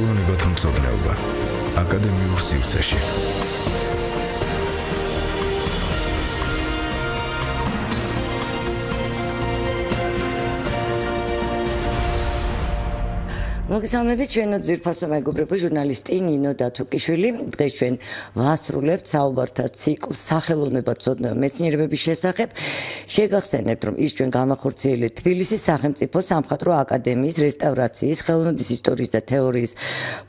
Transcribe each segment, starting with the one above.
ხელოვნებათმცოდნეობა აკადემიურ სივრცეში. მოგესალმებით, ჩვენო ძვირფასო მეგობრებო, ჟურნალისტი ნინო დათუკიშვილი. დღეს ჩვენ ვასრულებთ საუბართა ციკლს სახელოვნებათმცოდნეობის მეცნიერებების შესახებ. შეგახსენებთ, რომ ის ჩვენ განახორციელეთ თბილისის სახელმწიფო სამხატვრო აკადემიის რესტავრაციის, ხელოვნების ისტორიის და თეორიის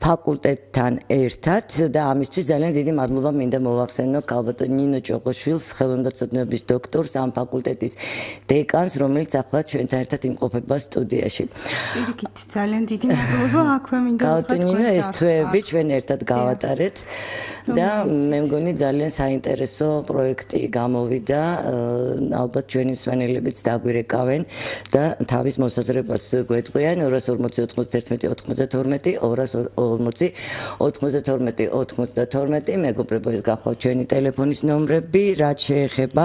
ფაკულტეტთან ერთად და ამისთვის ძალიან დიდი მადლობა მინდა მოვახსენო ალბათ ნინო ჭოღოშვილს, ხელოვნებათმცოდნეობის დოქტორს, ამ ფაკულტეტის დეკანს, რომელიც ახლა ჩვენთან ერთად იმყოფება სტუდიაში. პირიქით, ძალიან დიდი აქვე მინდა გავტინინო ეს თვეები ჩვენ ერთად გავატარეთ და მე მგონი ძალიან საინტერესო პროექტი გამოვიდა. ალბათ ჩვენი მსმენელებიც დაგვირეკავენ და თავის მოსაზრებას გვეტყვიან 240 91 92 240 92 92 მეგობრებო, ეს გახლავთ ჩვენი ტელეფონის ნომრები. რაც შეეხება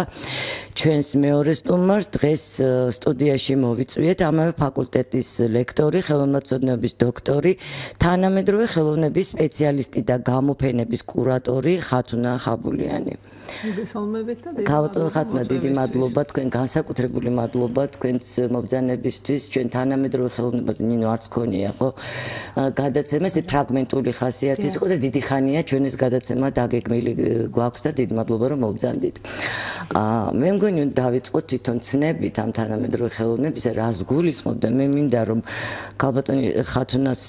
ჩვენს მეორე სტუმარს, დღეს სტუდიაში მოვიწვიეთ ამავე ფაკულტეტის ლექტორი, ხელოვნებათმცოდნეობის დოქტორი, თანამედროვე ხელოვნების სპეციალისტი და გამოფენების კურატორი ხათუნა ხაბულიანი. ხათუნა, დიდი მადლობა თქვენ, განსაკუთრებული მადლობა თქვენს მობრძანებისთვის. ჩვენ თანამედროვე ხელოვნებას ნინო არც ქონია, ხო? გადაცემა ეს ფრაგმენტული ხასიათის იყო და დიდი ხანია ჩვენ ეს გადაცემა დაგეგმილი გვაქვს და დიდი მადლობა რომ მოგძანდით. მე მგონი დავიწყოთ თვითონ ცნებით ამ თანამედროვე ხელოვნებისა, რას გულისხმობ და მე მინდა რომ ალბათ ხათუნას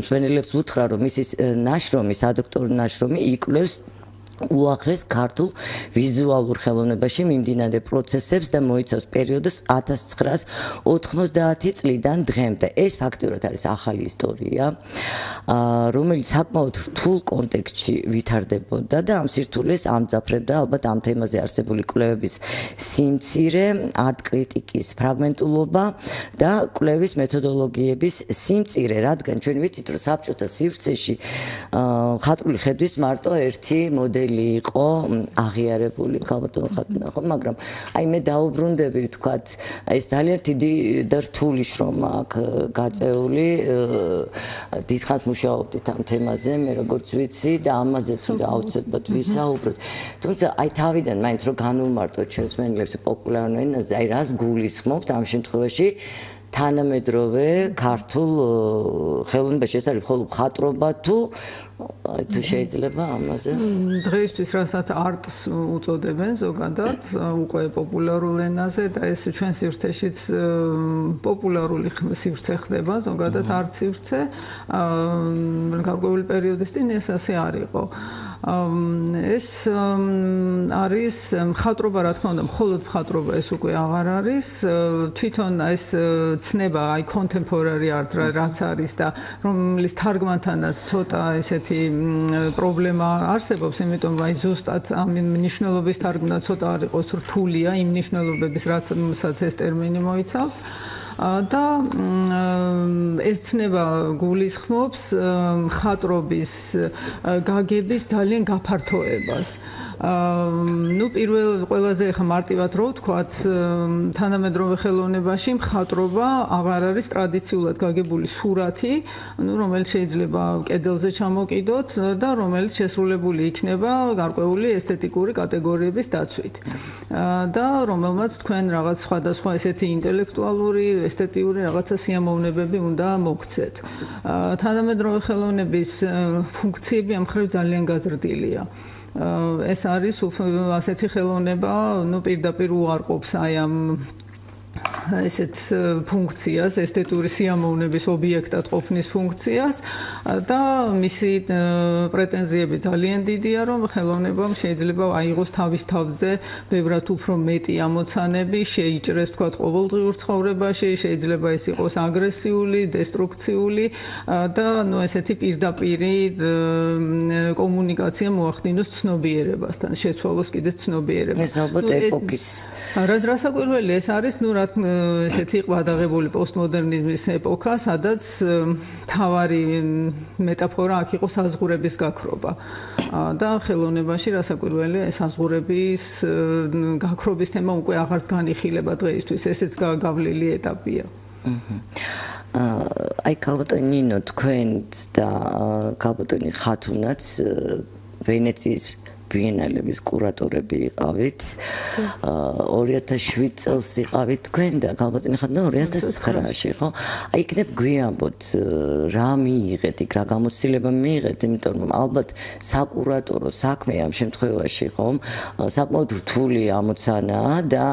მსმენელებს უთხრა, რომ მისის ნაშრომი, სადოქტორო ნაშრომი იკვლევს უახლეს ქართულ ვიზუალურ ხელოვნებაში მიმდინარე პროცესებს და მოიცავს პერიოდს 1990 წლიდან დღემდე. ეს ფაქტიურად არის ახალი ისტორია, რომელიც საკმაოდ რთულ კონტექსტში ვითარდებოდა და ამ სირთულეს ამძაფრებდა ალბათ ამ თემაზე არსებული კვლევების სიმცირე, არტ-კრიტიკის ფრაგმენტულობა და კვლევის მეთოდოლოგიების სიმწირე, რადგან ჩვენ ვიცით, რომ საბჭოთა სივრცეში ხატული ხედვის მარტო ერთი მოდელი იყო აღიარებული, ალბათ ხათუნა, ხო, მაგრამ აი მე დაუბრუნდები ვთქვათ, ეს ძალიან დიდი და რთული შრომა აქვს გაწეული. დიდხანს მუშაობდით ამ თემაზე, მე როგორც ვიცი და ამაზეც უნდა აუცილებლად ვისაუბროთ. თუმცა აი თავიდან მაინც რომ განვუმარტოთ ჩვენს მსმენელებს პოპულარულ ენაზე, აი რას გულისხმობთ ამ შემთხვევაში თანამედროვე ქართულ ხელოვნებაში, ეს არის მხოლოდ მხატვრობა თუ შეიძლება ამაზე? დღეისთვის რასაც არტს უწოდებენ ზოგადად, უკვე პოპულარულ ენაზე და ეს ჩვენ სივრცეშიც პოპულარული სივრცე ხდება, ზოგადად არტ სივრცე. გარკვეული პერიოდის წინ ეს ასე არ იყო. ეს არის მხატვრობა, რა თქმა უნდა, მხოლოდ მხატვრობა ეს უკვე აღარ არის. თვითონ ეს ცნება, აი contemporary art რაც არის და რომლის თარგმანთანაც ცოტა ესეთი პრობლემა არსებობს, იმიტომ რომ აი ზუსტად ამ მნიშვნელობის თარგმნა ცოტა არ იყოს რთულია იმ მნიშვნელობების, რასაც ეს ტერმინი მოიცავს. და ეს ცნება გულისხმობს მხატვრობის გაგების ძალიან გაფართოებას. ნუ ყველაზე ხა მარტივად რო ვთქვათ, თანამედროვე ხელოვნებაში მხატვრობა აღარ არის ტრადიციულად გაგებული სურათი, რომელიც შეიძლება კედელზე ჩამოკიდოთ და რომელიც შესრულებული იქნება გარკვეული ესთეტიკური კატეგორიების დაცვით. და რომელმაც თქვენ რაღაც სხვადასხვა ესეთი ინტელექტუალური, ესთეტიური რაღაცა სიამოვნებები უნდა მოგცეთ. თანამედროვე ხელოვნების ფუნქციები ამ მხრივ ძალიან გაზრდილია. ეს არის ასეთი ხელოვნება, ნუ პირდაპირ უარყოფს აი ამ ესეთ ფუნქციას, ესთეტური სიამოვნების ობიექტად ყოფნის ფუნქციას და მისი პრეტენზიები ძალიან დიდია, რომ ხელოვნებამ შეიძლება აიღოს თავის თავზე ბევრად უფრო მეტი ამოცანები, შეიჭრეს თქვათ ყოველდღიურ ცხოვრებაში, შეიძლება ეს იყოს აგრესიული, დესტრუქციული და ნუ ესეთი პირდაპირი კომუნიკაცია მოახდინოს ცნობიერებასთან, შეცვალოს კიდეც ცნობიერება. ეს ალბათ ეპოქის. რასაკვირველი ეს არის, ნუ ესეთი ყბადაღებული პოსტმოდერნიზმის ეპოქა, სადაც თავარი მეტაფორა აქ იყო საზღურების გაქრობა. და ხელოვნებაში რასაკვირველია ეს საზღურების გაქრობის თემა უკვე აღარც განიხილება დღეისთვის, ესეც გავლილი ეტაპია. აი ქალბატონი ნინო თქვენც და ქალბატონი ხათუნაც ვენეციის ბიენალების კურატორები იყავით. 2007 წელს იყავით თქვენ და ქალბატონი ხათუნა 2009-ში, ხო? აი იქნებ გვიამბოთ რა მიიღეთ იქ, რა გამოცდილება მიიღეთ, იმიტომ რომ ალბათ საკურატორო საქმე ამ შემთხვევაში, ხო? საკმაოდ რთული ამოცანაა და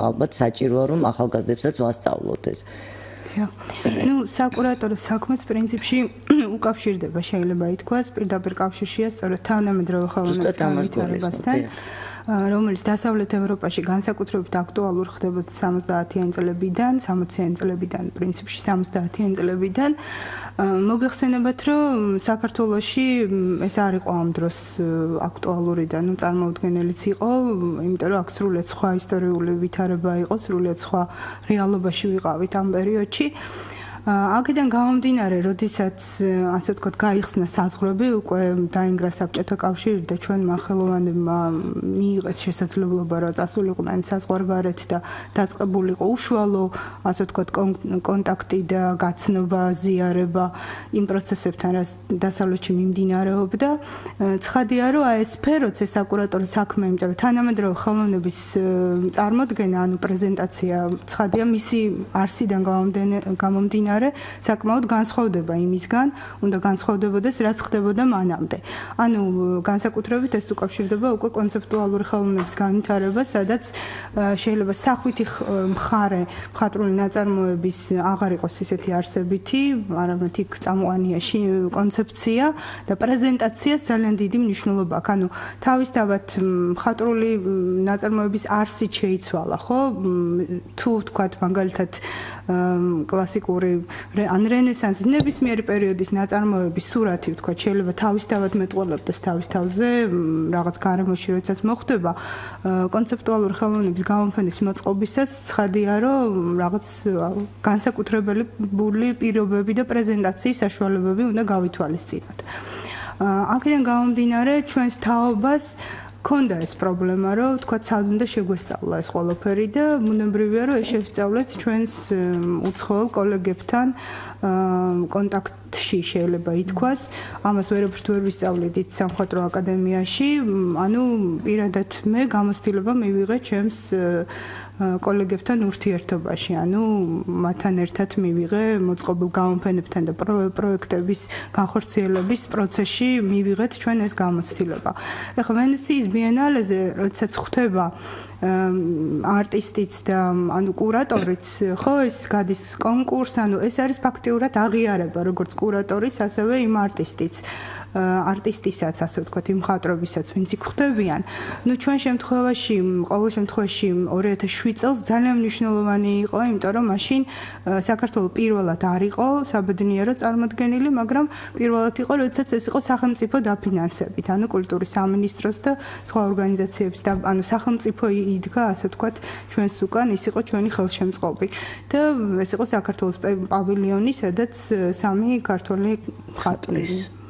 ალბათ საჭიროა რომ ახალგაზრდებსაც ვასწავლოთ ეს. ну საკურატორო საქმეც პრინციპში უკავშირდება შეიძლება ითქვას პირდაპირ კავშირშია სწორედ თანამედროვე ხელოვნების განვითარებასთან რომელიც დასავლეთ ევროპაში განსაკუთრებით აქტუალური ხდება 70-იან წლებიდან 60-იან წლებიდან პრინციპში 70-იან წლებიდან მოგეხსენებათ რომ საქართველოში ეს არ იყო ამ დროს აქტუალური და ნუ წარმოუდგენელიც იყო იმიტომ რომ აქ სრულიად სხვა ისტორიული ვითარება იყო სრულიად სხვა რეალობაში ვიყავით ამ პერიოდში აქედან გამომდინარე, როდესაც ასე ვთქვათ, გაიხსნა საზღვრები, უკვე დაინგრა საბჭოთა კავშირი და ჩვენმა ხელოვნებმა მიიღეს შესაძლებლობა, რომ წასულიყვნენ საზღვარგარეთ და დაწყებულიყო უშუალო, ასე ვთქვათ, კონტაქტი და გაცნობა, ზიარება იმ პროცესებთან, რაც დასავლეთში მიმდინარეობდა. ცხადია, რომ აი ეს სფეროც ეს საკურატორო საქმე, იმიტომ რომ თანამედროვე ხელოვნების წარმოდგენა, ანუ პრეზენტაცია, ცხადია, მისი არსიდან გამომდინარე საკმაოდ განსხვავდება იმისგან, უნდა განსხვავდებოდეს, რაც ხდებოდა მანამდე. ანუ განსაკუთრებით ეს უკავშირდება უკვე კონცეპტუალური ხელოვნების განვითარებას, სადაც შეიძლება სახვითი მხარე, მხატვრული ნაწარმოების აღარ იყოს ისეთი არსებითი, არამედ იქ წამყვანიაში კონცეფცია და პრეზენტაციას ძალიან დიდი მნიშვნელობა აქვს. ანუ თავისთავად მხატვრული ნაწარმოების არსით შეიცვალა, ხო? თუ ვთქვათ, მაგალითად კლასიკური ან რენესანსის ნებისმიერი პერიოდის ნაწარმოების სურათი ვთქვათ შეიძლება თავისთავად მეტყველებდეს თავის თავზე რაღაც გარემოში როდესაც მოხდება კონცეპტუალური ხელოვნების გამოფენის მოწყობისას ცხადია რომ რაღაც განსაკუთრებელი პირობები და პრეზენტაციის საშუალებები უნდა გავითვალისწინოთ. აქედან გამომდინარე ჩვენს თაობას ქონდა ეს პრობლემა, რომ თქვა სად უნდა შეგვესწავლა ეს ყველაფერი და ბუნებრივია, რომ ეს შევსწავლეთ ჩვენს უცხოელ კოლეგებთან კონტაქტში შეიძლება ითქვას. ამას ვერაფრით ვერ ვისწავლით სამხატვრო აკადემიაში, ანუ პირადად მე გამოცდილება მივიღე ჩემს კოლეგებთან ურთიერთობაში, ანუ მათთან ერთად მივიღე მოწყობილ გამოფენებთან და პროექტების განხორციელების პროცესში მივიღეთ ჩვენ ეს გამოცდილება. ეხლა ვენეციის ბიენალეზე, როდესაც ხდება არტისტიც და ანუ კურატორიც, ხო, ეს გადის კონკურს, ანუ ეს არის ფაქტიურად აღიარება, როგორც კურატორის, ასევე იმ არტისტისაც, ასე ვთქვათ, იმ მხატვრებისაც, ვინც იქ ხდებიან. ნუ ჩვენ შემთხვევაში, ყოველ შემთხვევაში 2007 წელს ძალიან მნიშვნელოვანი იყო, იმიტომ რომ მაშინ საქართველოს პირველად არ იყო საბედნიერო წარმოდგენილი, მაგრამ პირველად იყო, როდესაც ეს იყო სახელმწიფო დაფინანსებით, ანუ კულტურის სამინისტროს და სხვა ორგანიზაციების და ანუ სახელმწიფო იდგა, ასე ვთქვათ, ჩვენს უკან, ის იყო ჩვენი ხელშემწყობი. და ეს იყო საქართველოს პავილიონი, სადაც სამი ქართული მხატვრის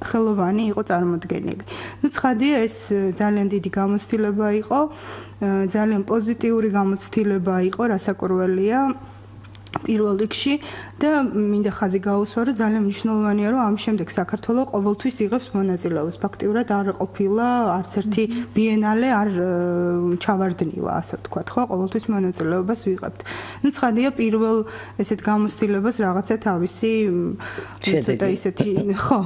ხელოვანი იყო წარმოდგენილი. ნუ ცხადია ეს ძალიან დიდი გამოცდილება იყო, ძალიან პოზიტიური გამოცდილება იყო, რასაკვირველია პირველ რიგში და მინდა ხაზი გაუსვა, რომ ძალიან მნიშვნელოვანია, რომ ამ შემდეგ საქართველოს ყოველთვის იღებს მონაწილეობას. ფაქტიურად არ ყოფილა არც ერთი ბიენალე არ ჩავარდნილა, ასე ვთქვათ, ხო, ყოველთვის მონაწილეობას ვიღებთ. ნუ ცხადია პირველ ესეთ გამოცდილებას რაღაცა თავისი ცოტა ისეთი, ხო,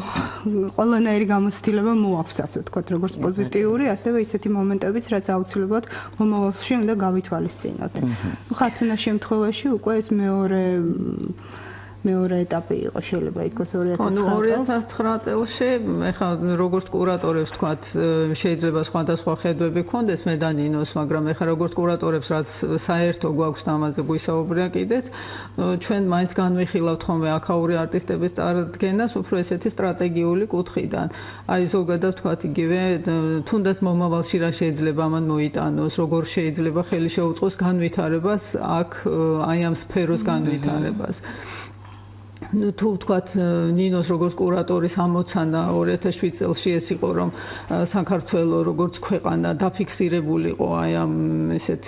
ყველანაირი გამოცდილება მოაქვს, ასე ვთქვათ, როგორც პოზიტიური, ასევე ისეთი მომენტებიც, რაც აუცილებლად მომავალში უნდა გავითვალისწინოთ. ნუ ხათუნა შემთხვევაში უკვე ეს მეორე ეტაპი იყო შეიძლება ითქვას 2009 წელში ეხლა როგორც კურატორებს თქვათ შეიძლება სხვადასხვა ხედვები ქონდეს მე და ნინოს მაგრამ ეხლა როგორც კურატორებს რაც საერთო გვაქვს და ამაზე გვისაუბრია კიდეც ჩვენ მაინც განვიხილავთ ხოლმე აქაური არტისტების წარდგენას უფრო ესეთი სტრატეგიული კუთხიდან აი ზოგადად თქვათ იგივე თუნდაც მომავალში რა შეიძლება ამან მოიტანოს როგორ შეიძლება ხელი შეუწყოს განვითარებას აქ აი ამ სფეროს განვითარებას თუ ვთქვათ ნინოს როგორც კურატორის ამოცანა 2007 წელში ეს იყო რომ საქართველოს როგორც ქვეყანა დაფიქსირებული იყო აი ამ ესეთ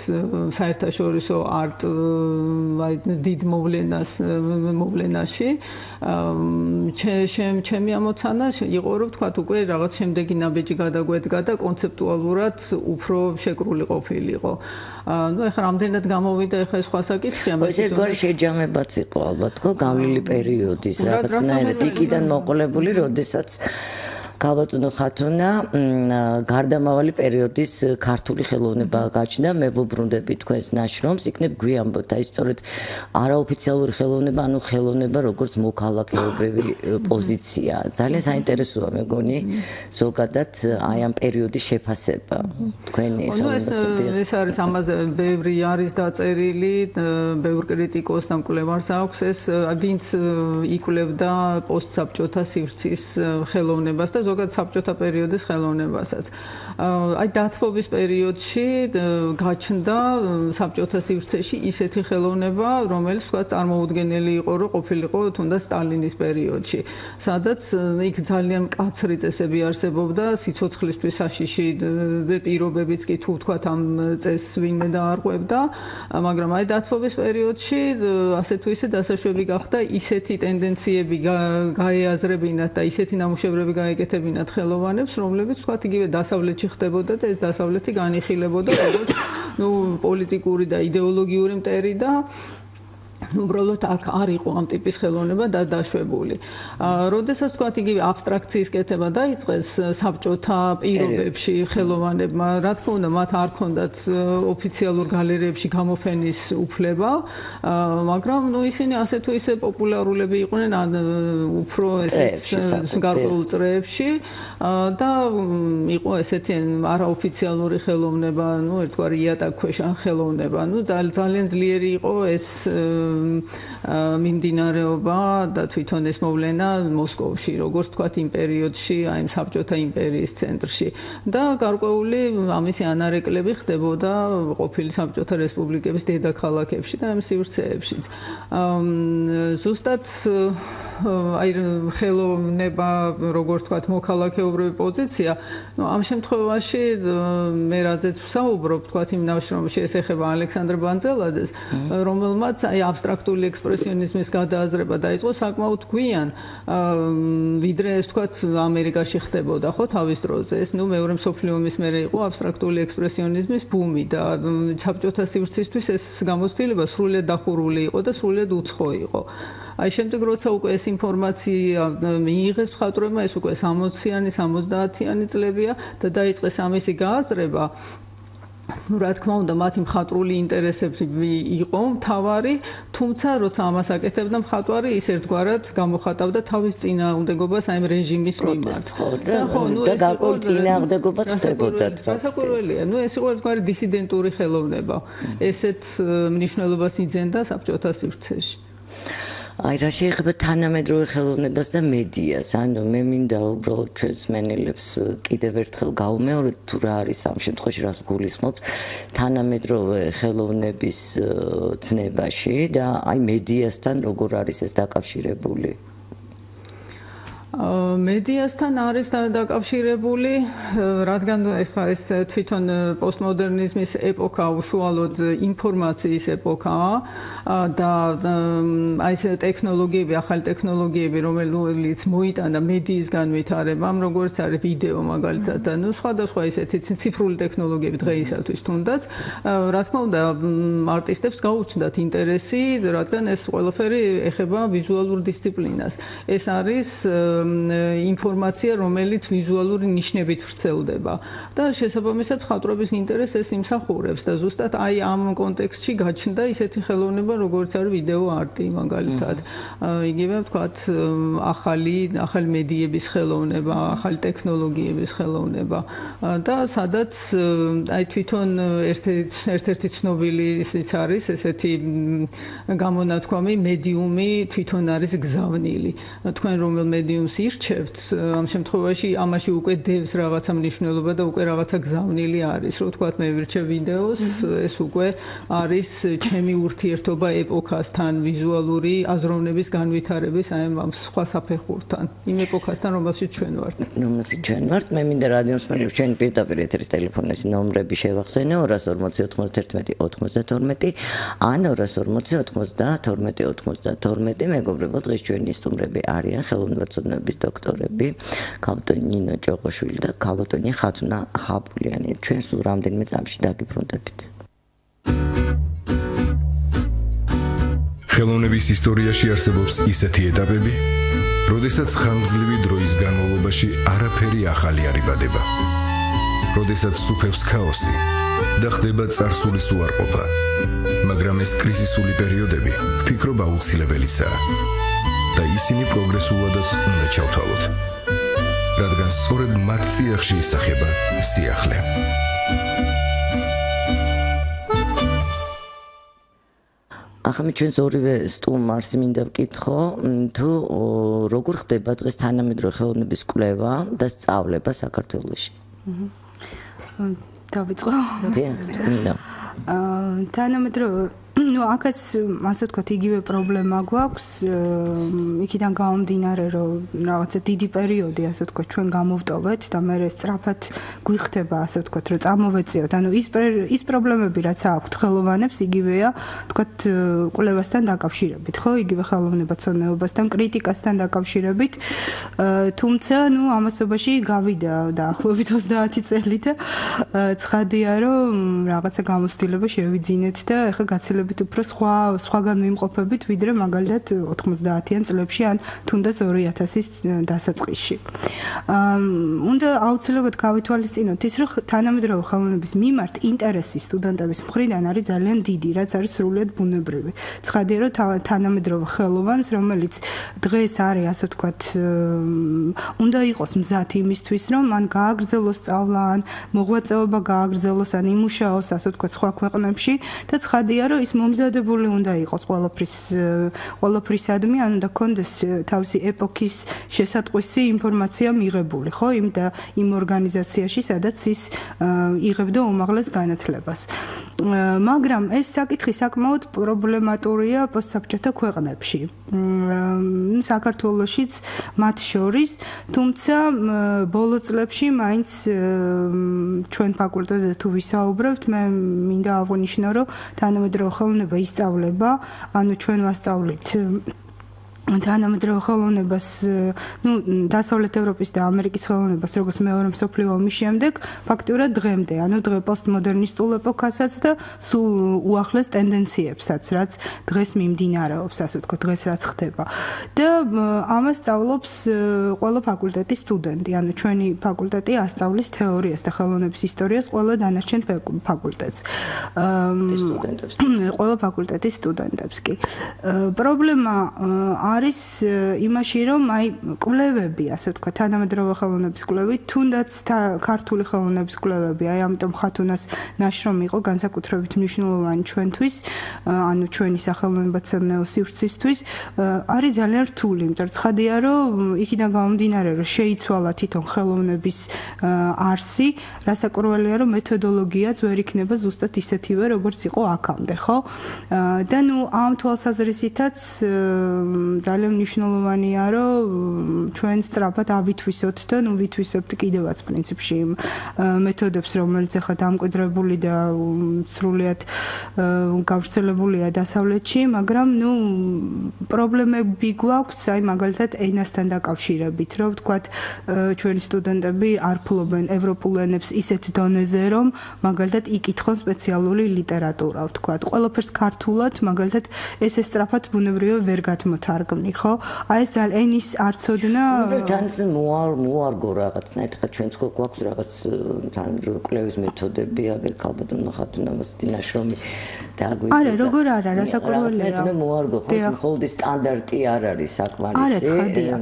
საერთაშორისო არტ დიდ მოვლენაში ჩემი ამოცანა იყო რომ ვთქვათ უკვე რაღაც შემდეგი ნაბიჯი გადაგვედგა და კონცეპტუალურად უფრო შეკრული ყოფილიყო. Ну, ეხლა რამდენად გამოვიდა ეხლა ეს სხვა საკითხია, მაგრამ ეს ერთგვარი შეჯამებაც იყო ალბათ, ხო, გავლილი პერიოდის რაღაცნაირად იქიდან მოყოლებული, როდესაც ქაბატონო ხათუნა გარდამავალი პერიოდის ქართული ხელოვნება გაჩნდა, მე ვუბრუნდები თქვენს ნაშრომს, იქნებ გვიამბოთ, აი სწორედ არაოფიციალური ხელოვნება, ანუ ხელოვნება როგორც მოქალაქეობრივი პოზიცია. ძალიან საინტერესოა მეგონი ზოგადად აი ამ პერიოდის შეფასება. თქვენი ხელოვნებაცოდნეობის. ეს არის ამაზე ბევრი არის დაწერილი, ბევრ კრიტიკოს და მკვლევარს აქვს ეს, ვინც იკვლევდა პოსტსაბჭოთა სივრცის ხელოვნებას და ზოგადად საბჭოთა პერიოდის ხელოვნებასაც. აი დათბობის პერიოდში გაჩნდა საბჭოთა სივრცეში ისეთი ხელოვნება, რომელიც თქვა წარმოუდგენელი იყო, რომ ყოფილიყო თუნდაც სტალინის პერიოდში, სადაც იქ ძალიან მკაცრი წესები არსებობდა, სიცოცხლისთვის საშიში პირობებიც კი თუ თქვა ამ წესს ვინმე დაარღვევდა, მაგრამ აი დათბობის პერიოდში ასე თუ ისე დასაშვები გახდა ისეთი ტენდენციები გაეაზრებინათ და ისეთი ნამუშევრები გაეკეთებინათ ხელოვანებს, რომლებიც თქვა იგივე დასავლეთში ხდებოდა და ეს დასავლეთი განიხილებოდა როგორც პოლიტიკური და იდეოლოგიური მტერი და უბრალოდ აქ არ იყო ამ ტიპის ხელოვნება და დაშვებული. როდესაც თქვა იგივე აბსტრაქციის კეთება დაიწყეს საბჭოთა პირობებში ხელოვანებმა, რა თქმა უნდა, მათ არ ჰქონდათ ოფიციალურ გალერეებში გამოფენის უფლება, მაგრამ ისინი ასე თუ ისე პოპულარულები იყვნენ უფრო ესეთ გარკვეულ წრეებში და იყო ესეთი არაოფიციალური ხელოვნება, ერთგვარი იატაკქვეშა ხელოვნება, ძალიან ძლიერი იყო ეს მიმდინარეობა და თვითონ ეს მოვლენა მოსკოვში, როგორც თქვათ იმ პერიოდში, აი საბჭოთა იმპერიის ცენტრში და გარკვეული ამისი ანარეკლები ხდებოდა ყოფილი საბჭოთა რესპუბლიკების დედაქალაქებში და ამ სივრცეებშიც. ზუსტად აი ხელოვნება, როგორც თქვათ, მოქალაქეობრივი პოზიცია, ამ შემთხვევაში მე რაზეც ვსაუბრობ, თქვათ იმ ნაშრომში ეს ეხება ალექსანდრე ბანძელაძეს, რომელმაც აი აბსტრაქტული ექსპრესიონიზმის გადააზრება დაიწყო საკმაოდ გვიან, ვიდრე ეს თქვათ ამერიკაში ხდებოდა, ხო, თავის დროზე. ეს მეორე მსოფლიო ომის მერე იყო აბსტრაქტული ექსპრესიონიზმის ბუმი და საბჭოთა სივრცისთვის ეს გამოცდილება სრულიად დახურული იყო და სრულიად უცხო იყო. აი შემდეგ როცა უკვე ეს ინფორმაცია მიიღეს მხატვრებმა, ეს უკვე 60-იანი, 70-იანი წლებია და დაიწყეს ამისი გააზრება. რა თქმა უნდა, მათი მხატვრული ინტერესები იყო მთავარი, თუმცა როცა ამას აკეთებდა მხატვარი, ის ერთგვარად გამოხატავდა თავის წინააღმდეგობას აი რეჟიმის მიმართ. და გარკვეულ წინააღმდეგობაც ხდებოდა. გასაკვირველია, ეს იყო ერთგვარი დისიდენტური ხელოვნება. ესეთ მნიშვნელობას იძენდა საბჭოთა სივრცეში. აი რა შეიძლება თანამედროვე ხელოვნებას და მედიას, ანუ მე მინდა უბრალოდ ჩვენს მენელებს კიდევ ერთხელ გავუმეოროთ თუ რა არის ამ შემთხვევაში რას გულისხმობთ თანამედროვე ხელოვნების ცნებაში და აი მედიასთან როგორ არის ეს დაკავშირებული? მედიასთან არის დაკავშირებული, რადგან ეხლა ეს თვითონ პოსტმოდერნიზმის ეპოქა უშუალოდ ინფორმაციის ეპოქაა და აი ეს ტექნოლოგიები, ახალი ტექნოლოგიები, რომელიც მოიტანა მედიის განვითარებამ, როგორც არის ვიდეო მაგალითად და სხვადასხვა ისეთი ციფრული ტექნოლოგიები დღეისათვის თუნდაც, რა თქმა უნდა, არტისტებს გაუჩნდათ ინტერესი, რადგან ეს ყველაფერი ეხება ვიზუალურ დისციპლინას. ეს არის ინფორმაცია, რომელიც ვიზუალური ნიშნებით ვრცელდება და შესაბამისად მხატვრების ინტერესს ეს იმსახურებს და ზუსტად აი ამ კონტექსტში გაჩნდა ისეთი ხელოვნება, როგორც არის ვიდეო არტი მაგალითად. იგივე ვთქვათ, ახალი მედიების ხელოვნება, ახალი ტექნოლოგიების ხელოვნება და სადაც აი თვითონ ერთ-ერთი ცნობილი ისიც არის ესეთი გამონათქვამი მედიუმი თვითონ არის გზავნილი. თქვენ რომელ მედიუმს ნაშრომს ირჩევთ, ამ შემთხვევაში ამაში უკვე დევს რაღაცა მნიშვნელობა და უკვე რაღაცა გზავნილი არის, რომ თქვათ მე ვირჩევ ვიდეოს, ეს უკვე არის ჩემი ურთიერთობა ეპოქასთან, ვიზუალური აზროვნების განვითარების ამ სხვა საფეხურთან, იმ ეპოქასთან, რომელშიც ჩვენ ვართ. რომელშიც ჩვენ ვართ, მე მინდა რადიოსმენებს ჩვენი პირდაპირ ეთერის ტელეფონის ნომრები შევახსენე 240 91 92 ან 240 92 92 მეგობრებო, დღეს ჩვენი სტუმრები არიან ხელოვნებათმცოდნეობის დოქტორები, ქალბატონი ნინო ჭოღოშვილი და ქალბატონი ხათუნა ხაბულიანი. ჩვენ სულ რამდენიმე წამში დაგიბრუნდებით. ხელოვნების ისტორიაში არსებობს ისეთი ეტაპები, როდესაც ხანგრძლივი დროის განმავლობაში არაფერი ახალი არ იბადება. როდესაც სუფევს ქაოსი და ხდება წარსულის უარყოფა. მაგრამ ეს კრიზისული პერიოდები ვფიქრობ აუცილებელიცაა და ისინი პროგრესულადაც უნდა ჩავთვალოთ, რადგან სწორედ მათ წიაღში ისახება სიახლე. ახლა მე ჩვენს ორივე სტუმარს მინდა ვკითხო, თუ როგორ ხდება დღეს თანამედროვე ხელოვნების კვლევა და სწავლება საქართველოში. დავიწყო. ნინო. თანამედროვე აქაც ასე ვთქვათ, იგივე პრობლემა გვაქვს, იქიდან გამომდინარე, რომ რაღაცა დიდი პერიოდი, ასე ვთქვათ, ჩვენ გამოვტოვეთ და მე სწრაფად გვიხდება, ასე ვთქვათ, რომ წამოვეწიოთ. ანუ ის პრობლემები, რაც აქვთ ხელოვანებს, იგივეა, ვთქვათ, კვლევასთან დაკავშირებით, ხო? იგივე ხელოვნებათმცოდნეობასთან, კრიტიკასთან დაკავშირებით. თუმცა, ამასობაში გავიდა დაახლოებით 30 წელი და ცხადია, რომ რაღაცა გამოცდილება შევიძინეთ და ეხლა გაცილებით უფრო სხვაგან ვიმყოფებით, ვიდრე მაგალითად 90-იან წლებში ან თუნდაც 2000-ის დასაწყისში. უნდა აუცილებლად გავითვალისწინოთ ის, რომ თანამედროვე ხელოვნების მიმართ ინტერესი სტუდენტების მხრიდან არის ძალიან დიდი, რაც არის სრულიად ბუნებრივი. ცხადია, რომ თანამედროვე ხელოვანს, რომელიც დღეს არის, ასე ვთქვათ, უნდა იყოს მზად იმისთვის, რომ მან გააგრძელოს სწავლა ან მოღვაწეობა გააგრძელოს ან იმუშაოს, ასე ვთქვათ, სხვა ქვეყნებში და ცხადია, რომ ის მომზადებული უნდა იყოს ყველაფრისადმი, ანუ და კონდეს თავისი ეპოქის შესატყვისი ინფორმაცია მიღებული, ხო, იმ ორგანიზაციაში, სადაც ის იღებდა უმაღლეს განათლებას. მაგრამ ეს საკითხი საკმაოდ პრობლემატურია პოსტსაბჭოთა ქვეყნებში. საქართველოშიც მათ შორის, თუმცა ბოლო წლებში მაინც ჩვენ ფაკულტეტზე თუ ვისაუბრებთ, მე მინდა აღვნიშნო, რომ თანამედროვე ხელოვნება ისწავლება, ანუ ჩვენ ვასწავლით თანამედროვე ხელოვნებას, დასავლეთ ევროპის და ამერიკის ხელოვნებას, როგორც მეორე მსოფლიო ომის შემდეგ, ფაქტურად დღემდე, ანუ დღე პოსტმოდერნისტულ ეპოქასაც და სულ უახლეს ტენდენციებსაც, რაც დღეს მიმდინარეობს, ასე ვთქვათ, დღეს რაც ხდება. და ამას სწავლობს ყველა ფაკულტეტის სტუდენტი, ანუ ჩვენი ფაკულტეტი ასწავლის თეორიას და ხელოვნების ისტორიას ყველა დანარჩენ ფაკულტეტს. ყველა ფაკულტეტის სტუდენტებს კი. პრობლემა არის იმაში, რომ კვლევები, ასე ვთქვათ, თანამედროვე ხელოვნების კვლევით, თუნდაც ქართული ხელოვნების კვლევები, ამიტომ ხათუნას ნაშრომი იყო განსაკუთრებით მნიშვნელოვანი ჩვენთვის, ანუ ჩვენი სახელოვნებათმცოდნეობის სივრცისთვის, არის ძალიან რთული, იმიტომ რომ ცხადია, რომ იქიდან გამომდინარე, რომ შეიცვალა თვითონ ხელოვნების არსი, რასაკვირველია, რომ მეთოდოლოგიაც ვერ იქნება ზუსტად ისეთივე, როგორც იყო აქამდე, ხო? და ამ თვალსაზრისითაც ძალიან მნიშვნელოვანია, რომ ჩვენ სწრაფად ავითვისოთ და ვითვისებთ კიდევაც პრინციპში იმ მეთოდებს, რომელიც ახლა დამკვიდრებული და სრულიად გავრცელებულია დასავლეთში, მაგრამ პრობლემები გვაქვს, მაგალითად ენასთან დაკავშირებით, რომ ვთქვათ, ჩვენი სტუდენტები არ ფლობენ ევროპულ ენებს ისეთ დონეზე, რომ მაგალითად იკითხონ სპეციალური ლიტერატურა, ვთქვათ, ყველაფერს ქართულად, მაგალითად ეს სწრაფად ბუნებრივია ვერ გათმოთარგმნი, ხო? ეს ძალიან ენის არცოდნა. თან მოარგო რაღაცნაირად, ხა ჩვენც ხო გვაქვს რაღაც თანამედროვე კვლევის მეთოდები, აგერ ქალბატონმა ხათუნამაც დინაშრომი დააგვიწყდა. არა, როგორ არა, რასაკვირველია. მე მოარგო, ხო, ეს მხოლოდ სტანდარტი არ არის საკმარისი. არა, ცხადია.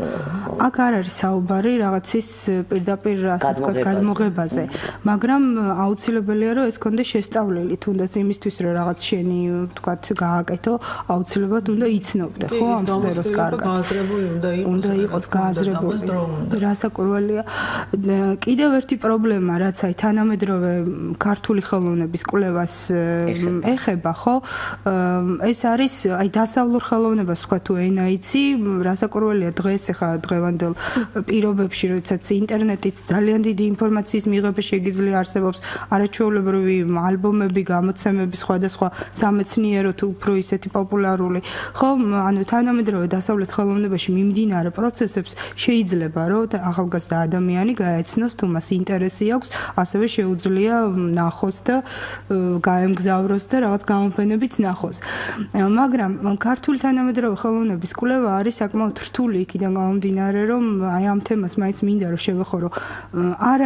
აქ არ არის საუბარი რაღაცის პირდაპირ, ასე ვთქვათ, გადმოღებაზე, მაგრამ აუცილებელია, რომ ეს კონდეს შესწავლილი, თუნდაც იმისთვის, რომ რაღაც შენი, ვთქვათ, გააკეთო, აუცილებლად უნდა იცნობდე, ხო, ამ სფეროებში. იცოდოს კარგად. უნდა იყოს გააზრებული. რასაკვირველია. კიდევ ერთი პრობლემა, რაც აი თანამედროვე ქართული ხელოვნების კვლევას ეხება, ხო? ეს არის აი დასავლურ ხელოვნებას თქვა თუ ენა იცი, რასაკვირველია დღეს ახლა დღევანდელ პირობებში, როდესაც ინტერნეტით ძალიან დიდი ინფორმაციის მიღება შეგიძლია არსებობს არაჩვეულებრივი ალბომები, გამოცემები, სხვადასხვა სამეცნიერო თუ უფრო ისეთი პოპულარული. ხო, ანუ თანამედროვე დასავლეთ ხელოვნებაში მიმდინარე პროცესებს შეიძლება რომ ახალგაზრდა ადამიანი გაეცნოს თუ მას ინტერესი აქვს, ასევე შეუძლია ნახოს და გაემგზავროს და რაღაც გამოფენებიც ნახოს. მაგრამ ქართული თანამედროვე ხელოვნების კვლევა არის საკმაოდ რთული იქიდან გამომდინარე, რომ აი ამ თემას მაინც მინდა რომ შევეხო, რომ არ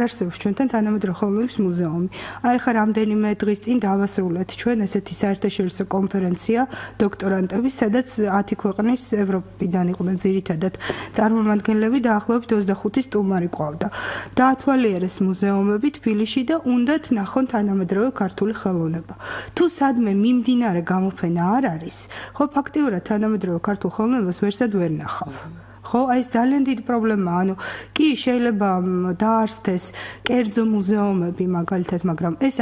არსებობს ჩვენთან თანამედროვე ხელოვნების მუზეუმი. აი ხა რამდენიმე დღის წინ დავასრულეთ ჩვენ ესეთი საერთაშორისო კონფერენცია დოქტორანტების, სადაც 10 ქვეყნის ევროპიდან იყვნენ ძირითადად წარმომადგენლები, დაახლოებით 25 სტუმარი ყავდა. დაათვალიერეს მუზეუმები თბილისში და უნდათ ნახონ თანამედროვე ქართული ხელოვნება. თუ სადმე მიმდინარე გამოფენა არ არის, ხო ფაქტიურად თანამედროვე ქართულ ხელოვნებას ვერსად ვერ ნახავ. ხო, აი ეს ძალიან დიდი პრობლემაა. ანუ კი შეიძლება დაარსდეს კერძო მუზეუმები მაგალითად, მაგრამ ეს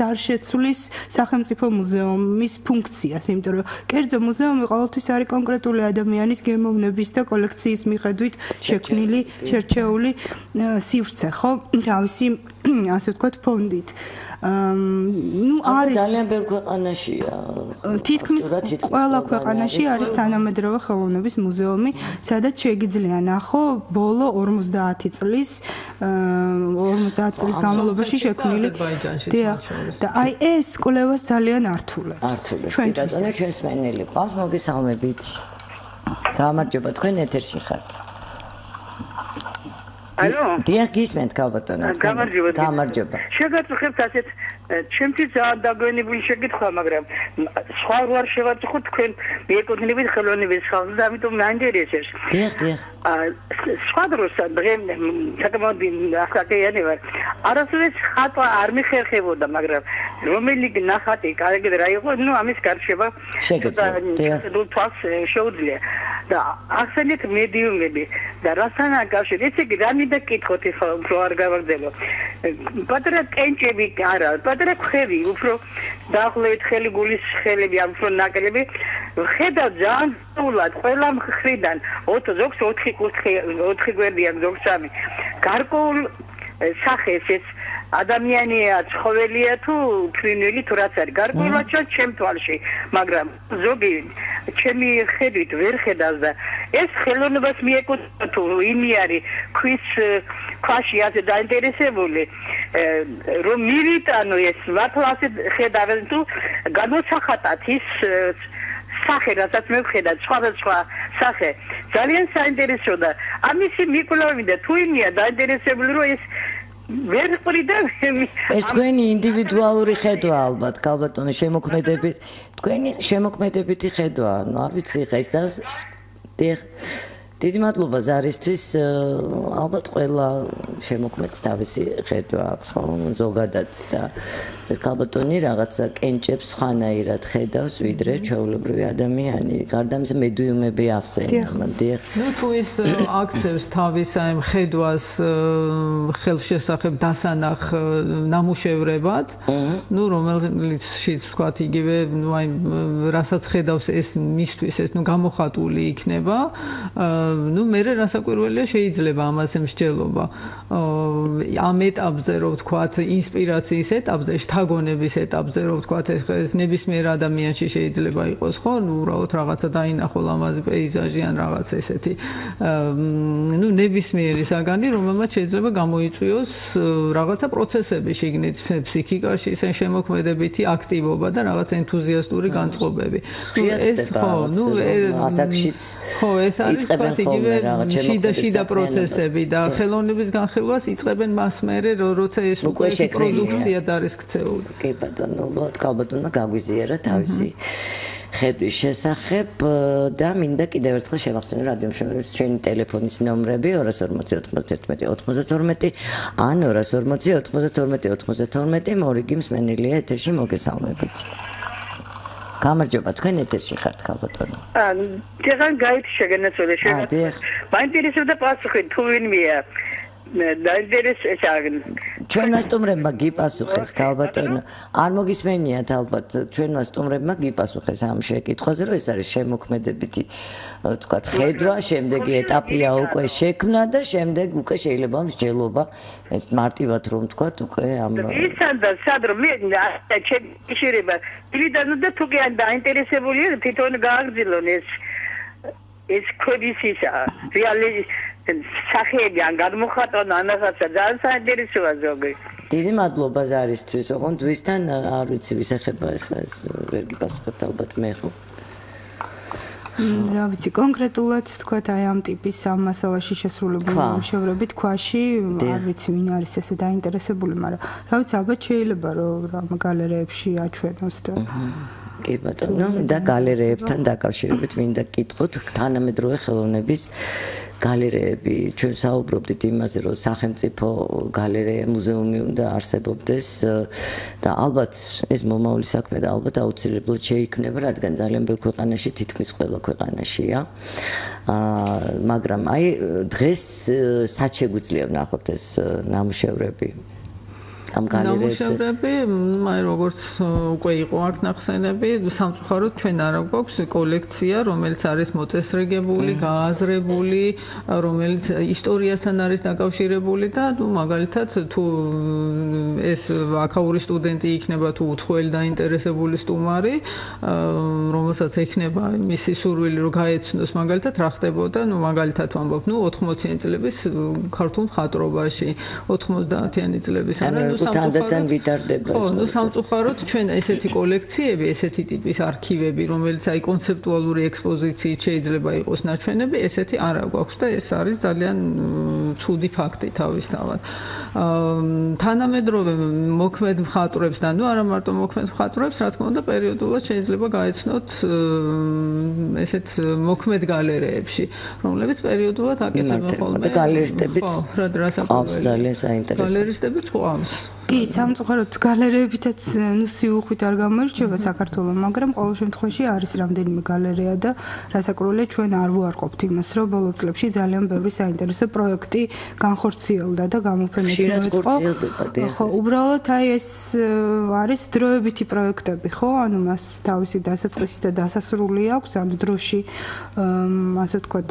არ შეცვლის სახელმწიფო მუზეუმის ფუნქციას, იმიტომ რომ კერძო მუზეუმი ყოველთვის არის კონკრეტული ადამიანის გემოვნების და კოლექციის მიხედვით შექმნილი, შერჩეული სივრცე, ხო, თავისი ასე ვთქვათ ფონდით. არის ძალიან ბევრ ქვეყანაშია. თითქმის ყველა ქვეყანაში არის თანამედროვე ხელოვნების მუზეუმი, სადაც შეგიძლია ნახო ბოლო 50 წლის განმავლობაში შექმნილი. და აი ეს კვლევას ძალიან ართულებს. ჩვენთვის ჩვენს მენელი ყავს, მოგესალმებით. გამარჯობა, თქვენ ეთერში ხართ. ალო? დიახ, გისმენთ ქალბატონო. გამარჯობა. შეგაწუხებთ ასეთ ჩემთვის ძალიან დაგვენებული შეკითხვა, მაგრამ სხვა როარ შევაწუხოთ თქვენ მიეკუთვნებით ხელოვნების ხალხს და ამიტომ მაინტერესებს. დიახ. სხვა დროს საკმაოდ ახალგაზრდა ვარ. არასდროს ხატვა არ მიხერხებოდა, მაგრამ რომელი ნახატი კარგი რა იყო, ამის გარშება თავს შეუძლია. და ახსენეთ მედიუმები და რასთან აკავშირებს, ესე იგი რა მინდა გკითხოთ ხო არ გავაგრძელო. პატარა კენჭები არა, პატარა ხევი, უფრო დაახლოებით ხელი გულის ხელები, ამ უფრო ნაკლები. ხედავ ძალიან სულად ყველა მხრიდან, ზოგს 4 გვერდია, ზოგს 3. გარკვეულ სახეს ეს ადამიანია, ცხოველია თუ ფრინველი თუ რაც არის. გარკვეულად ჩემ თვალში, მაგრამ ზოგი ჩემი ხედვით ვერ ხედავს და ეს ხელოვნებას მიეკუთვნება თუ იმი არის ქვაში ასე დაინტერესებული, რომ მივიტანო ეს ვათლასე ხედავენ თუ განვასახატათ ის სახე, რასაც მე ვხედავ, სხვადასხვა სახე. ძალიან საინტერესოა და ამისი მიკვლევებიდან თუ იმია დაინტერესებული, რომ ეს ვერ ყრიდა ეს თქვენი ინდივიდუალური ხედვა ალბათ, ქალბატონო, თქვენი შემოქმედებითი ხედვა, არ ვიცი ხა ეს დიდი მადლობა ზარისთვის, ალბათ ყველა შემოქმედს თავისი ხედვა აქვს, ზოგადად და ეს ქალბატონი რაღაცა კენჭებს სხვანაირად ხედავს, ვიდრე ჩვეულებრივი ადამიანი. გარდა ამისა მედიუმები ახსენებენ. თუ ის აქცევს თავის აი ხედვას ხელშესახებ დასანახ ნამუშევრებად, რომელიცშიც ვთქვათ იგივე, აი რასაც ხედავს ეს მისთვის ეს გამოხატული იქნება. მე რასაკვირველია შეიძლება ამაზე მსჯელობა. ამ ეტაპზე რო ვთქვათ, ინსპირაციის ეტაპზე, შთაგონების ეტაპზე რო ვთქვათ, ეს ნებისმიერ ადამიანში შეიძლება იყოს, ხო? უბრალოდ რაღაცა დაინახო ლამაზი პეიზაჟი ან რაღაც ესეთი. ნებისმიერი საგანი, რომელმაც შეიძლება გამოიწვიოს რაღაცა პროცესები შიგნით ფსიქიკაში, ეს შემოქმედებითი აქტივობა და რაღაც ენთუზიასტური განწყობები. ეს ასაკშიც ეს არის იგივე შიდა პროცესები და ხელოვნების განხილვას იწყებენ მას მერე, როცა ეს უკვე პროდუქცია არის ქცეული. კი ბატონო, ქალბატონმა გაგვიზიარა თავისი ხედვის შესახებ და მინდა კიდევ ერთხელ შევახსენო რადიო მშობლებს ჩვენი ტელეფონის ნომრები 240 ან 240 92 92 მორიგი მსმენელია ეთერში, მოგესალმებით. გამარჯობა, თქვენ ეთერში ხართ, ქალბატონო. ძალიან გაიჩნია განაცვლელი შეგვიძლია. მაინტერესებდა პასუხი თუ ვინმეა. ჩვენმა სტუმრებმა გიპასუხეს, ქალბატონო. არ მოგისმენიათ ალბათ, ჩვენმა სტუმრებმა გიპასუხეს ამ შეკითხვაზე, რომ ეს არის შემოქმედებითი, თქვათ, ხედვა, შემდეგი ეტაპია უკვე შექმნა და შემდეგ უკვე შეიძლება მსჯელობა, ეს მარტივად რომ თქვათ, უკვე ამ ისანდა სადრო მე შეიძლება ვიდანო და თუ კი არ დაინტერესებულია თვითონ გააგრძელონ ეს კოდისისა რეალი სახეები ან გადმოხატონ ანახაცა ძალიან საინტერესოა ზოგი. დიდი მადლობა ზარისთვის, ოღონდ ვისთან არ ვიცი ვის ეხება ახლა ეს ვერ გიპასუხებთ ალბათ მე ხო? რა ვიცი, კონკრეტულად თქვათ აი ამ ტიპის ამ მასალაში შესრულებული ნამუშევრები თქვაში, არ ვიცი ვინ არის ესე დაინტერესებული, მაგრამ რა ვიცი, ალბათ შეიძლება რომ გალერეებში აჩვენოს და კი ბატონო, და გალერეებთან დაკავშირებით მინდა გკითხოთ თანამედროვე ხელოვნების გალერეები. ჩვენ საუბრობდით იმაზე, რომ სახელმწიფო გალერეა, მუზეუმი უნდა არსებობდეს და ალბათ ეს მომავალი საქმე და ალბათ აუცილებლად შეიქმნება, რადგან ძალიან ბევრ ქვეყანაში, თითქმის ყველა ქვეყანაშია. მაგრამ აი დღეს სად შეგვიძლია ვნახოთ ეს ნამუშევრები? ამ ნამუშევრები, აი როგორც უკვე იყო აქ ნახსენები, სამწუხაროდ ჩვენ არ გვაქვს კოლექცია, რომელიც არის მოწესრიგებული, გააზრებული, რომელიც ისტორიასთან არის დაკავშირებული და მაგალითად თუ ეს აქაური სტუდენტი იქნება თუ უცხოელი დაინტერესებული სტუმარი, რომელსაც ექნება მისი სურვილი რომ გაეცნოს მაგალითად რა ხდებოდა, მაგალითად ვამბობ, 80-იანი წლების ქართულ მხატვრობაში, 90-იანი წლების არა თანდათან ვითარდება. ხო, სამწუხაროდ ჩვენ ესეთი კოლექციები, ესეთი ტიპის არქივები, რომელიც აი კონცეპტუალური ექსპოზიციით შეიძლება იყოს ნაჩვენები, ესეთი არ აქვს და ეს არის ძალიან ცუდი ფაქტი თავისთავად. თანამედროვე მოქმედ მხატვრებს და ნუ არა მარტო მოქმედ მხატვრებს, რა თქმა უნდა, პერიოდულად შეიძლება გაეცნოთ ესეთ მოქმედ გალერეებში, რომლებიც პერიოდულად აკეთებენ ხოლმე. და გალერისტებიც ყავს ძალიან საინტერესო. გალერისტებიც ყავს. კი, სამწუხაროდ გალერეებითაც სიუხვით არ გამოირჩევა საქართველოს, მაგრამ ყოველ შემთხვევაში არის რამდენიმე გალერეა და რასაკვირველია ჩვენ არ ვუარყოფთ იმას, რომ ბოლო წლებში ძალიან ბევრი საინტერესო პროექტი განხორციელდა და გამოფენებს მოეწყო. ხო, უბრალოდ აი ეს არის დროებითი პროექტები, ხო? ანუ მას თავისი დასაწყისი და დასასრული აქვს, ანუ დროში ასე ვთქვათ,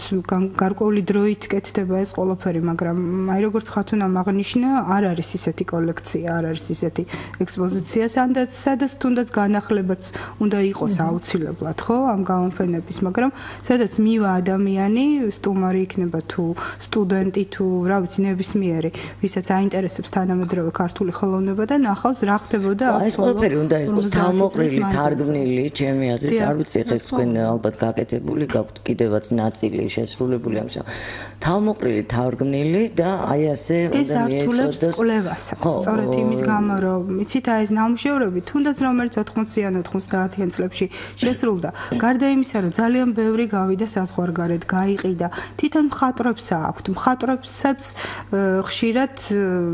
გარკვეული დროით კეთდება ეს ყველაფერი, მაგრამ აი როგორც ხათუნა აღნიშნა, არ არის ისეთი კოლექცია. არ არის ისეთი ექსპოზიცია, სადაც თუნდაც განახლებაც უნდა იყოს აუცილებლად, ხო, ამ გამოფენების, მაგრამ სადაც მივა ადამიანი, სტუმარი იქნება თუ სტუდენტი თუ რა vicი ნებისმიერი, ვისაც აინტერესებს თანამედროვე ქართული ხელოვნება და ნახავს რა ხდებოდა აქ. ეს ყველაფერი უნდა იყოს თავმოყრილი, თარგმნილი, ჩემი აზრით, არ ვიცი ხეს თქვენ ალბათ გაკეთებული გაქვთ კიდევაც ნაწილი შესრულებული ამ შე. თავმოყრილი, თარგმნილი და აი ასე უნდა მიეწოდოს კვლევასაც. სწორედ იმის გამო, რომ იცით აი ეს ნამუშევრები, თუნდაც რომელიც 80-იან 90-იან წლებში შესრულდა, გარდა იმისა, რომ ძალიან ბევრი გავიდა საზღვარგარეთ, გაიყიდა, თვითონ მხატვრებს აქვთ, მხატვრებსაც ხშირად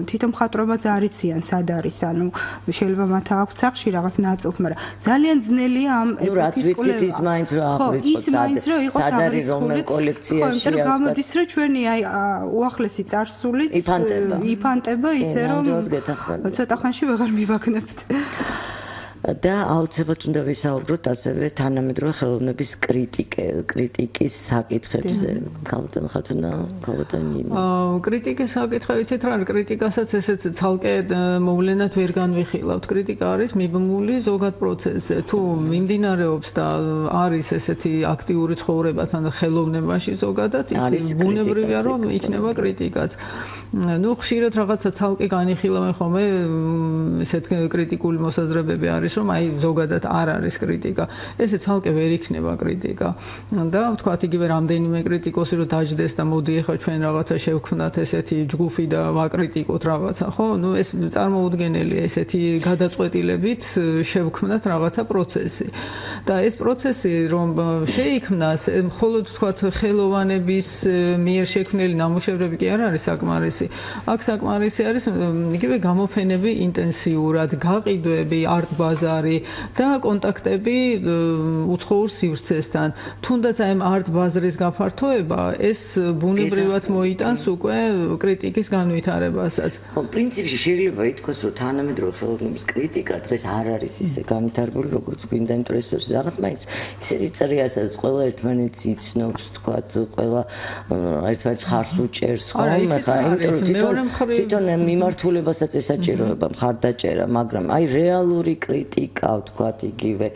თვითონ მხატვრებაც არიციან სად არის, ანუ შეიძლება მათ აქვთ სახში რაღაც ნაწილს, მაგრამ ძალიან ძნელია ამ ეპოქის კვლევა. ვიცით ის მაინც რომ აღვიწყოთ, სად არის რომელ კოლექციაში, ხო, გამოდის რომ ჩვენი აი უახლესი წარსულიც იფანტება ისე რომ ცოტა ხანში ვეღარ მივაგნებთ. და აუცილებლად უნდა ვისაუბროთ ასევე თანამედროვე ხელოვნების კრიტიკის საკითხებზე. ქალბატონ ხათუნა, ქალბატონ ნინო. კრიტიკის საკითხი ვიცით რა, კრიტიკასაც ესეც ცალკე მოვლენად ვერ განვიხილავთ. კრიტიკა არის მიბმული ზოგად პროცესზე. თუ მიმდინარეობს და არის ესეთი აქტიური ცხოვრება თან ხელოვნებაში ზოგადად, ის ბუნებრივია რომ იქნება კრიტიკაც. ნუ ხშირად რაღაცა ცალკე განიხილავენ ხოლმე ესეთ კრიტიკული მოსაზრებები არის რომ აი ზოგადად არ არის კრიტიკა. ესე ცალკე ვერ იქნება კრიტიკა. და ვთქვათ იგივე რამდენიმე კრიტიკოსი რომ დაждდეს და მოდი ახლა ჩვენ რაღაცა შევქმნათ ესეთი ჯგუფი და ვაკრიტიკოთ რაღაცა, ხო? ნუ ეს წარმოუდგენელია ესეთი გადაწყვეტილებით შევქმნათ რაღაცა პროცესი. და ეს პროცესი რომ შეიქმნას მხოლოდ ვთქვათ ხელოვნების მიერ შექმნილი ნამუშევრები კი არ არის საკმარისი. საკმარისი. აქ საკმარისი არის იგივე გამოფენები ინტენსიურად, გაყიდვები, არტ-ბაზარი და კონტაქტები უცხოურ სივრცესთან. თუნდაც აი ამ არტ-ბაზრის გაფართოება ეს ბუნებრივად მოიტანს უკვე კრიტიკის განვითარებასაც. ხო, პრინციპში შეიძლება ითქვას, რომ თანამედროვე ხელოვნების კრიტიკა დღეს არ არის ისე განვითარებული, როგორც გვინდა, იმიტომ რომ ეს რაღაც მაინც ისეთი წრეა, სადაც ყველა ერთმანეთს იცნობს, თქვათ, ყველა ერთმანეთს ხარს უჭერს, ხო, ხა, იმიტომ რომ თვითონ მიმართულებასაც ესაჭიროება მხარდაჭერა, მაგრამ აი რეალური კრიტიკა, თქვათ, იგივე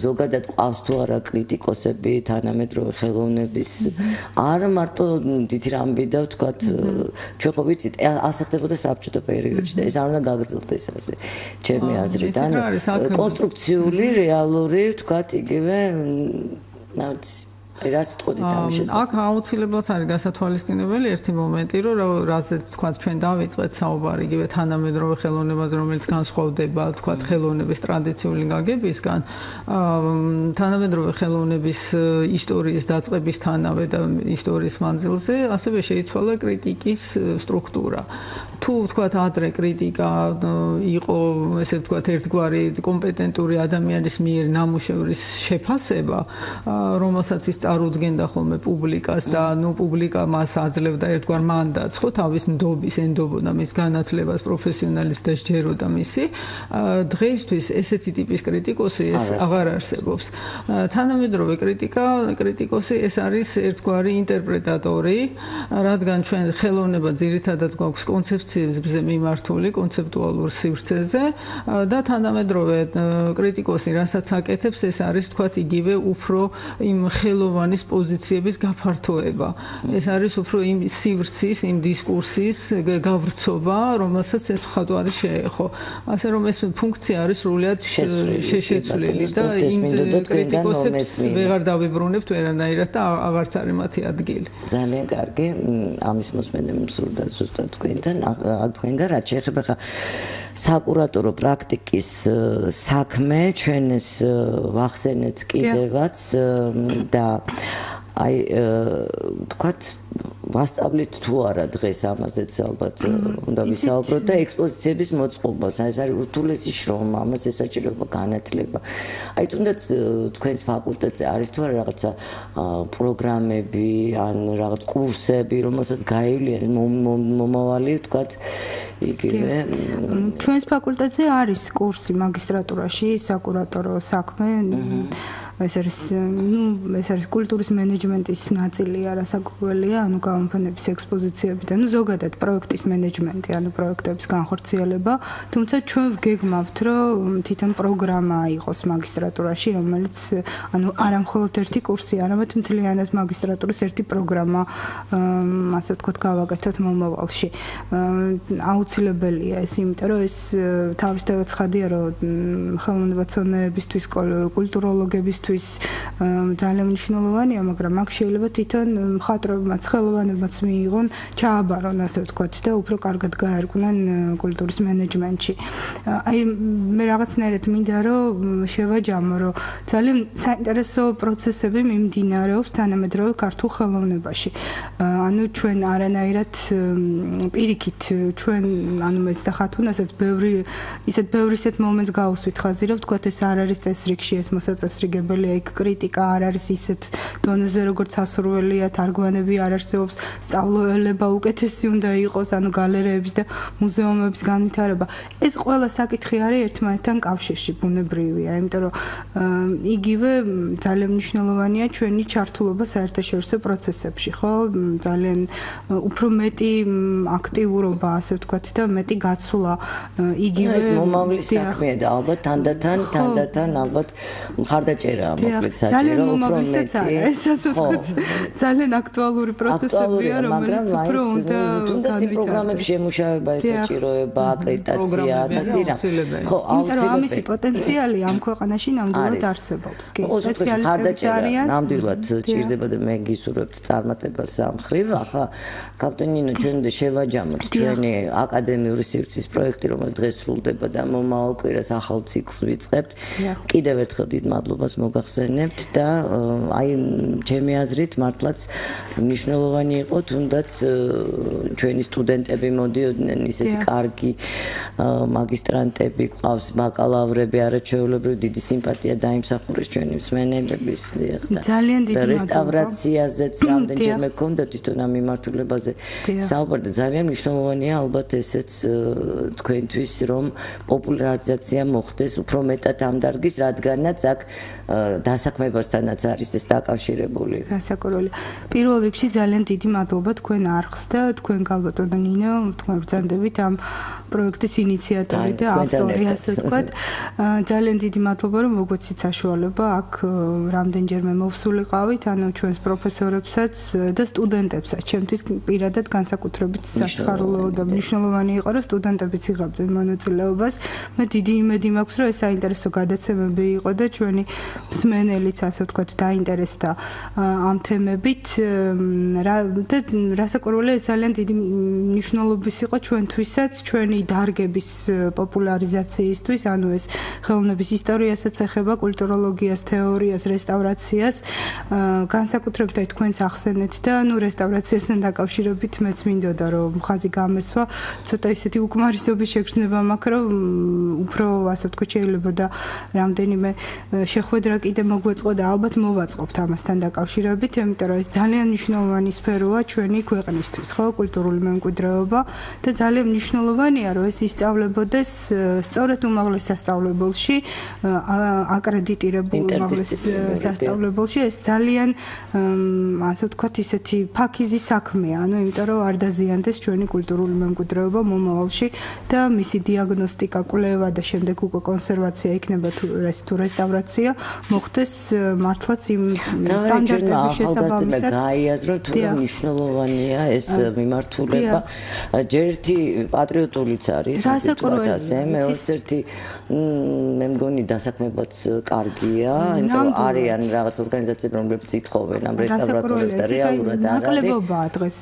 ზოგადად ყავს თუ არა კრიტიკოსები თანამედროვე ხელოვნების არა მარტო დიდი რამბი და თქვათ ჩვენ ხო ვიცით ასახდებოდა საბჭოთა პერიოდში და ეს არ უნდა გაგრძელდეს ასე ჩემი აზრით ანუ კონსტრუქციული რეალური თქვათ იგივე ნაცი რას თქოდით ამ შესახებ? აქ აუცილებლად არის გასათვალისწინებელი ერთი მომენტი, რომ რაზეც თქვა ჩვენ დავიწყეთ საუბარი იგივე თანამედროვე ხელოვნებას, რომელიც განსხვავდება თქვა ხელოვნების ტრადიციული გაგებისგან, თანამედროვე ხელოვნების ისტორიის დაწყებისთანავე და ისტორიის მანძილზე ასევე შეიცვალა კრიტიკის სტრუქტურა. თუ თქვა ადრე კრიტიკა იყო ესე თქვა ერთგვარი კომპეტენტური ადამიანის მიერ ნამუშევრის შეფასება, რომელსაც ის წარუდგენდა ხოლმე პუბლიკას და ნუ პუბლიკა მას აძლევდა ერთგვარ მანდატს, ხო, თავის ნდობის ენდობოდა მის განათლებას, პროფესიონალიზმს და სჯეროდა მისი. დღეისთვის ესეთი ტიპის კრიტიკოსი ეს აღარ არსებობს. თანამედროვე კრიტიკოსი ეს არის ერთგვარი ინტერპრეტატორი, რადგან ჩვენ ხელოვნება ძირითადად გვაქვს კონცეფციებზე მიმართული, კონცეპტუალურ სივრცეზე და თანამედროვე კრიტიკოსი, რასაც აკეთებს, ეს არის თქვათ იგივე უფრო იმ ხელოვანის პოზიციების გაფართოება. ეს არის უფრო იმ სივრცის, იმ დისკურსის გავრცობა, რომელსაც ეს მხატვარი შეეხო. ასე რომ ეს ფუნქცია არის სრულიად შეშეცვლილი და იმ კრიტიკოსებს ვეღარ დავიბრუნებთ ვერანაირად და აღარც არის მათი ადგილი. ძალიან კარგი, ამის მოსმენა მსურდა ზუსტად თქვენთან რაც შეეხება ხა საკურატორო პრაქტიკის საქმე, ჩვენ ეს ვახსენეთ კიდევაც და აი თქვათ ვასწავლით თუ არა დღეს ამაზეც ალბათ უნდა ვისაუბროთ და ექსპოზიციების მოწყობას, ეს არის ურთულესი შრომა, ამას ესაჭიროება განათლება. აი თუნდაც თქვენს ფაკულტეტზე არის თუ არა რაღაცა პროგრამები, ან რაღაც კურსები, რომელსაც გაივლიან მომავალი თქვათ იგივე ჩვენს ფაკულტეტზე არის კურსი მაგისტრატურაში საკურატორო საქმე ეს არის კულტურის მენეჯმენტის ნაწილი არასაკურველია, ანუ გამოფენების ექსპოზიციები და ზოგადად პროექტის მენეჯმენტი, ანუ პროექტების განხორციელება, თუმცა ჩვენ ვგეგმავთ, რომ თვითონ პროგრამა იყოს მაგისტრატურაში, რომელიც ანუ არა მხოლოდ ერთი კურსი, არამედ მთლიანად მაგისტრატურის ერთი პროგრამა, ასე ვთქვათ, გავაკეთოთ მომავალში. აუცილებელია ეს, იმიტომ რომ ეს თავისთავად ცხადია, რომ ხელოვნებათმცოდნეებისთვის, კულტუროლოგებისთვის ძალიან მნიშვნელოვანია, მაგრამ აქ შეიძლება თვითონ მხატვრებმაც, ხელოვანებმაც მიიღონ, ჩააბარონ, ასე ვთქვათ, და უფრო კარგად გაერკვნენ კულტურის მენეჯმენტში. აი მე რაღაცნაირად მინდა რომ შევაჯამო, რომ ძალიან საინტერესო პროცესები მიმდინარეობს თანამედროვე ქართულ ხელოვნებაში. ანუ ჩვენ არანაირად პირიქით ჩვენ ანუ მეც და ხათუნასაც ბევრი ისეთ მომენტს გავუსვით ხაზი, რომ ვთქვათ ეს არ არის წესრიგში, ეს მოსაწესრიგებელი იქ კრიტიკა არ არის ისეთ დონეზე როგორც ასურველია, თარგმანები არ არსებობს, სწავლულება უკეთესი უნდა იყოს, ანუ გალერეების და მუზეუმების განვითარება. ეს ყველა საკითხი არის ერთმანეთთან კავშირში, ბუნებრივია, იმიტომ რომ იგივე ძალიან მნიშვნელოვანია ჩვენი ჩართულობა საერთაშორისო პროცესებში, ხო? ძალიან უფრო მეტი აქტიურობა, ასე ვთქვათ, და მეტი გაცვლა იგივე ეს მომავლის საქმეა და ალბათ თანდათან ალბათ მხარდაჭერა ძალიან მომავლისაც არა, ესაც ვთქვათ, ძალიან აქტუალური პროცესებია, რომელიც უფრო უნდა თუნდაც იმ პროგრამებში შემუშავება, ესაჭიროება, აკრედიტაცია და სირა. ხო, აუცილებლად. ამისი პოტენციალი ამ ქვეყანაში ნამდვილად არსებობს. კი, სპეციალისტები არიან. ნამდვილად ჭირდება და მე გისურვებთ წარმატებას ამ მხრივ. ახლა კაპიტან ნინო, ჩვენ უნდა შევაჯამოთ ჩვენი აკადემიური სივრცის პროექტი, რომელიც დღეს სრულდება და მომავალ კვირას ახალ ციკლს ვიწყებთ. კიდევ ერთხელ დიდ მადლობას მოგახსენებთ და აი ჩემი აზრით მართლაც მნიშვნელოვანი იყო თუნდაც ჩვენი სტუდენტები მოდიოდნენ ისეთი კარგი მაგისტრანტები ყავს ბაკალავრები არაჩვეულებრივი დიდი სიმპათია დაიმსახურეს ჩვენი მსმენელების ძალიან დიდი მადლობა რესტავრაციაზეც რამდენჯერმე გქონდა თვითონ ამ მიმართულებაზე საუბარი და ძალიან მნიშვნელოვანია ალბათ ესეც თქვენთვის რომ პოპულარიზაცია მოხდეს უფრო მეტად ამ დარგის რადგანაც აქ დასაქმებასთანაც არის ეს დაკავშირებული გასაკურველი პირველ რიგში ძალიან დიდი მადლობა თქვენ არხს და თქვენ გალბატონო ნინო თქვენ ბრძანდებით ამ პროექტის ინიციატორი და ავტორი ასე ვთქვათ ძალიან დიდი მადლობა რომ მოგვეცით საშუალება აქ რამდენჯერმე მოვსულიყავით ანუ ჩვენს პროფესორებსაც და სტუდენტებსაც ჩემთვის პირადად განსაკუთრებით საშხარულო და მნიშვნელოვანი იყო რომ სტუდენტებიც იღებდნენ მონაწილეობას მე დიდი იმედი მაქვს რომ ეს საინტერესო გადაცემები იყო და ჩვენი მსმენელიც ასე ვთქვათ დაინტერესდა ამ თემებით და რასაკვირველია ეს ძალიან დიდი მნიშვნელობის იყო ჩვენთვისაც ჩვენი დარგების პოპულარიზაციისთვის ანუ ეს ხელოვნების ისტორიასაც ეხება კულტუროლოგიას თეორიას რესტავრაციას განსაკუთრებით აი თქვენც ახსენეთ და ანუ რესტავრაციასთან დაკავშირებით მეც მინდოდა რომ ხაზი გამესვა ცოტა ისეთი უკმარისობის შეგრძნება მაქვს რომ უფრო ასე ვთქვათ შეიძლება და რამდენიმე შეხვედრა კიდე მოგვეწყო და ალბათ მოვაწყობთ ამასთან დაკავშირებით იმიტომ რომ ეს ძალიან მნიშვნელოვანი სფეროა ჩვენი ქვეყნისთვის ხო კულტურული მემკვიდრეობა და ძალიან მნიშვნელოვანია რომ ეს ისწავლებოდეს სწორედ უმაღლეს სასწავლებელში აკრედიტირებულ უმაღლეს სასწავლებელში ეს ძალიან ასე ვთქვათ ისეთი ფაქიზი საქმეა ანუ იმიტომ რომ არ დაზიანდეს ჩვენი კულტურული მემკვიდრეობა მომავალში და მისი დიაგნოსტიკა კვლევა და შემდეგ უკვე კონსერვაცია იქნება თუ რესტავრაცია მოხდეს მართლაც იმ სტანდარტების შესაბამისად გაიაზრო თუ მნიშვნელოვანია ეს მიმართულება ჯერ ერთი პატრიოტულიც არის თუნდაც ასე მეორე ერთი მე მგონი დასაქმებაც კარგია იმიტომ რომ არიან რაღაც ორგანიზაციები რომლებიც ითხოვენ ამ რესტავრატორებს და რეალურად არ არის ნაკლებობაა დღეს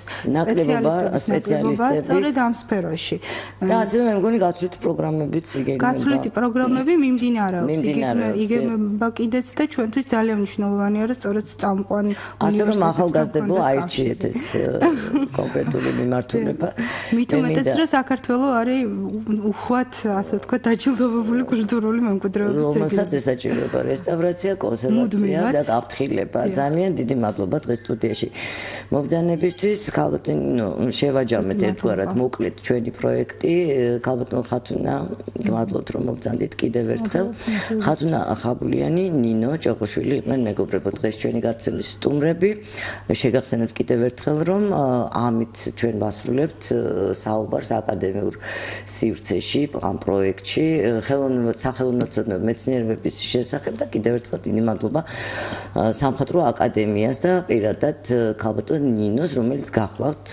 სპეციალისტების სწორედ ამ სფეროში და ასევე მე მგონი გაცვლითი პროგრამებიც იგეგმება გაცვლითი პროგრამები მიმდინარეობს იგეგმება კიდეც და ჩვენთვის ძალიან მნიშვნელოვანია რომ სწორედ წამყვანი ასე რომ ახალგაზრდებო აირჩიეთ ეს კონკრეტული მიმართულება მით უმეტეს რომ საქართველო არის უხვად ასე ვთქვათ დაჯილდოვებული კულტურული მემკვიდრეობის ძეგლი რომელსაც ესაჭიროება რესტავრაცია კონსერვაცია და გაფრთხილება ძალიან დიდი მადლობა დღეს სტუდიაში მობრძანებისთვის ქალბატონო შევაჯამეთ ერთგვარად მოკლედ ჩვენი პროექტი ქალბატონო ხათუნა გმადლობთ რომ მობრძანდით კიდევ ერთხელ ხათუნა ხაბულიანი ნინო ჭოღოშვილი იყვნენ მეგობრებო დღეს ჩვენი გაცემის სტუმრები შეგახსენებთ კიდევ ერთხელ რომ ამით ჩვენ ვასრულებთ საუბარს აკადემიურ სივრცეში ამ პროექტში სახელოვნებათმცოდნეობის მეცნიერების შესახებ და კიდევ ერთხელ დიდი მადლობა სამხატვრო აკადემიას და პირადად ქალბატონ ნინოს რომელიც გახლავთ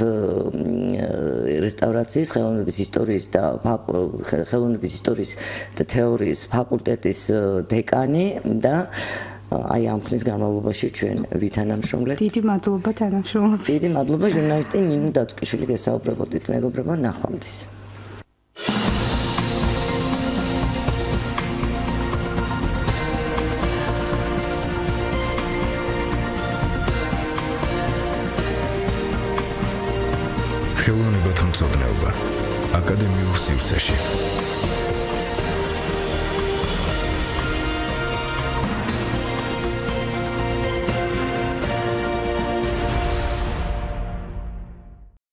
რესტავრაციის ხელოვნების ისტორიის და ხელოვნების ისტორიის და თეორიის ფაკულტეტის დეკანი და აი ამ ხნის განმავლობაში ჩვენ ვითანამშრომლებთ. დიდი მადლობა თანამშრომლობისთვის. დიდი მადლობა ჟურნალისტი ნინო დათუკიშვილი გესაუბრებოდით მეგობრებო ნახვამდის. ხელოვნებათმცოდნეობა აკადემიურ სივრცეში